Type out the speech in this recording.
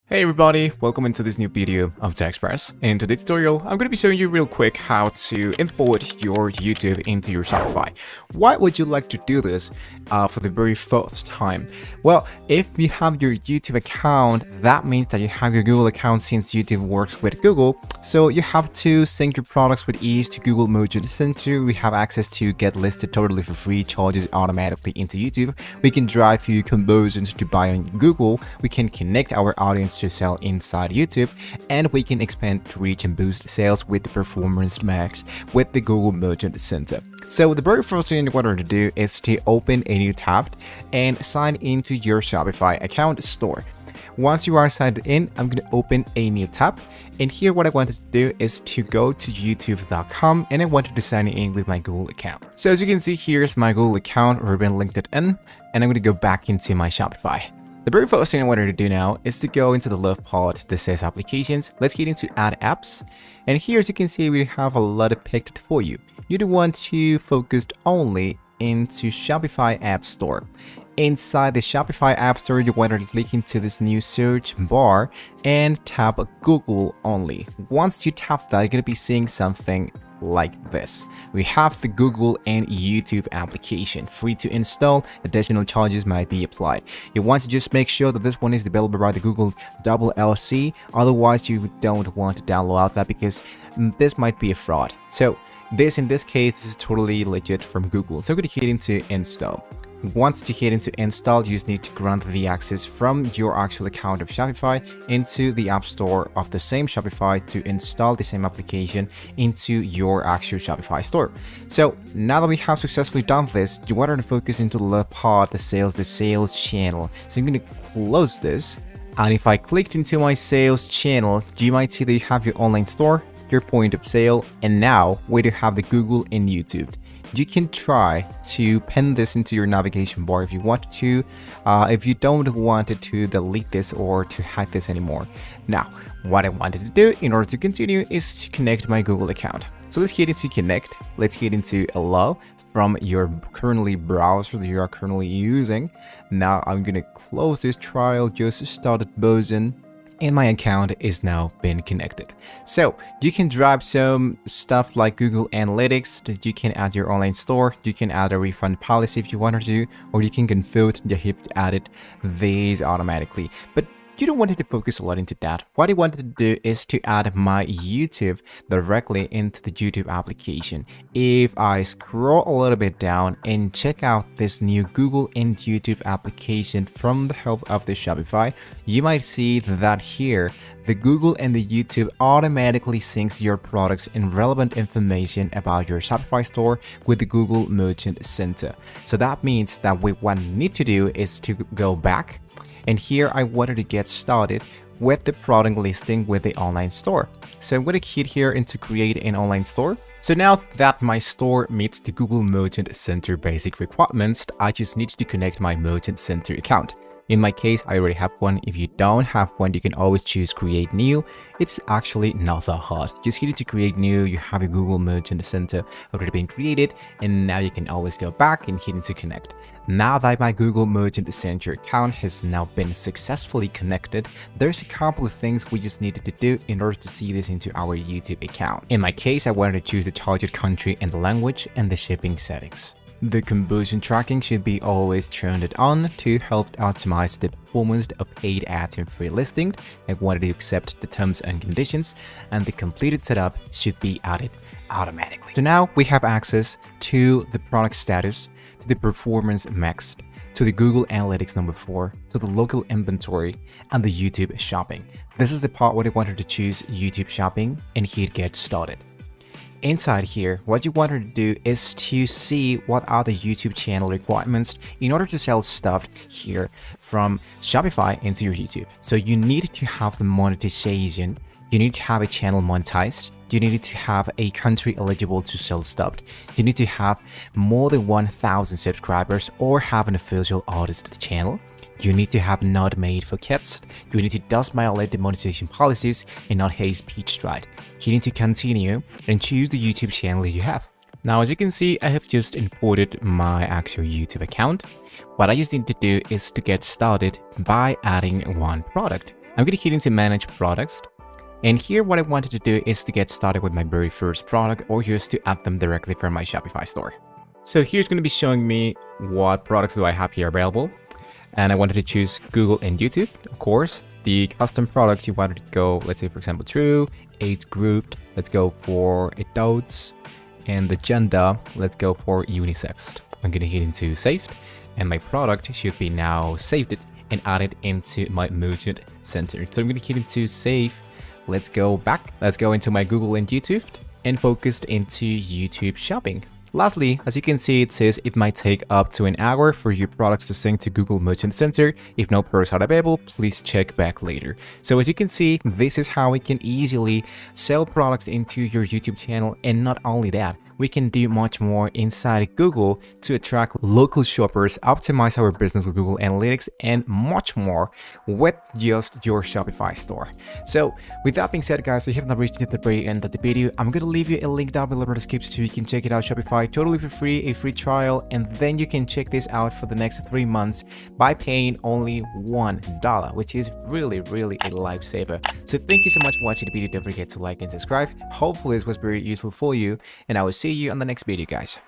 Hey everybody, welcome into this new video of TechExpress. In today's tutorial, I'm going to be showing you real quick how to import your YouTube into your Shopify. Why would you like to do this for the very first time? Well, if you have your YouTube account, that means that you have your Google account since YouTube works with Google. So you have to sync your products with ease to Google Merchant Center. We have access to get listed totally for free, charges automatically into YouTube. We can drive you conversions to buy on Google. We can connect our audience to sell inside YouTube, and we can expand to reach and boost sales with the Performance Max with the Google Merchant Center. So the very first thing you want to do is to open a new tab and sign into your Shopify account store. Once you are signed in, I'm going to open a new tab, and here what I wanted to do is to go to youtube.com, and I wanted to sign in with my Google account. So as you can see, here's my Google account, Ruben linked it in, and I'm going to go back into my Shopify. The very first thing I wanted to do now is to go into the left part that says applications. Let's get into add apps. And here, as you can see, we have a lot of picked for you. You do want to focus only into Shopify App Store. Inside the Shopify App Store, you want to click into this new search bar and tap Google only. Once you tap that, you're going to be seeing something like this. We have the Google and YouTube application, free to install. Additional charges might be applied. You want to just make sure that this one is developed by the Google LLC. Otherwise, you don't want to download that because this might be a fraud. So in this case, this is totally legit from Google. So I'm going to hit into install. Once you hit into install, you just need to grant the access from your actual account of Shopify into the App Store of the same Shopify to install the same application into your actual Shopify store. So now that we have successfully done this, you want to focus into the left part, the sales channel. So I'm going to close this. And if I clicked into my sales channel, you might see that you have your online store, your point of sale, and now we do have the Google and YouTube. You can try to pin this into your navigation bar if you want to, if you don't want it to delete this or to hide this anymore. Now, what I wanted to do in order to continue is to connect my Google account. So let's get into connect. Let's get into allow from your currently browser that you are currently using. Now I'm going to close this trial, just started buzzing. And my account is now been connected. So you can drive some stuff like Google Analytics, that you can add your online store, you can add a refund policy if you want to, or you can configure the HIP added these automatically. But you don't want to focus a lot into that. What I wanted to do is to add my YouTube directly into the YouTube application. If I scroll a little bit down and check out this new Google and YouTube application from the help of the Shopify, you might see that here, the Google and the YouTube automatically syncs your products and relevant information about your Shopify store with the Google Merchant Center. So that means that what we need to do is to go back. And here I wanted to get started with the product listing with the online store. So I'm going to hit here into create an online store. So now that my store meets the Google Merchant Center basic requirements, I just need to connect my Merchant Center account. In my case, I already have one. If you don't have one, you can always choose create new. It's actually not that hard. Just hit it to create new. You have a Google Merchant Center already been created, and now you can always go back and hit into connect. Now that my Google Merchant Center account has now been successfully connected, there's a couple of things we just needed to do in order to see this into our YouTube account. In my case, I wanted to choose the target country and the language and the shipping settings. The conversion tracking should be always turned on to help optimize the performance of paid ads and free listing. I wanted to accept the terms and conditions, and the completed setup should be added automatically. So now we have access to the product status, to the Performance Max, to the Google Analytics number 4, to the local inventory, and the YouTube shopping. This is the part where I wanted to choose YouTube shopping and hit get started. Inside here, what you want to do is to see what are the YouTube channel requirements in order to sell stuff here from Shopify into your YouTube. So you need to have the monetization, you need to have a channel monetized, you need to have a country eligible to sell stuff, you need to have more than 1,000 subscribers or have an official artist channel. You need to have not made for kids. You need to just violate the monetization policies and not hate speech right. You need to continue and choose the YouTube channel you have. Now, as you can see, I have just imported my actual YouTube account. What I just need to do is to get started by adding one product. I'm going to hit into manage products. And here what I wanted to do is to get started with my very first product or just to add them directly from my Shopify store. So here's going to be showing me what products do I have here available. And I wanted to choose Google and YouTube, of course. The custom products you wanted to go, let's say for example, true, age grouped, let's go for adults, and the gender, let's go for unisex. I'm going to hit into saved, and my product should be now saved and added into my merchant center. So I'm going to hit into save. Let's go back. Let's go into my Google and YouTube and focused into YouTube shopping. Lastly, as you can see, it says it might take up to an hour for your products to sync to Google Merchant Center. If no products are available, please check back later. So as you can see, this is how we can easily sell products into your YouTube channel. And not only that, we can do much more inside Google to attract local shoppers, optimize our business with Google Analytics, and much more with just your Shopify store. So with that being said, guys, we have now reached the very end of the video. I'm going to leave you a link down below in the description so you can check it out. Shopify totally for free, a free trial, and then you can check this out for the next 3 months by paying only $1, which is really a lifesaver. So thank you so much for watching the video. Don't forget to like and subscribe. Hopefully this was very useful for you, and I will see you on the next video, guys.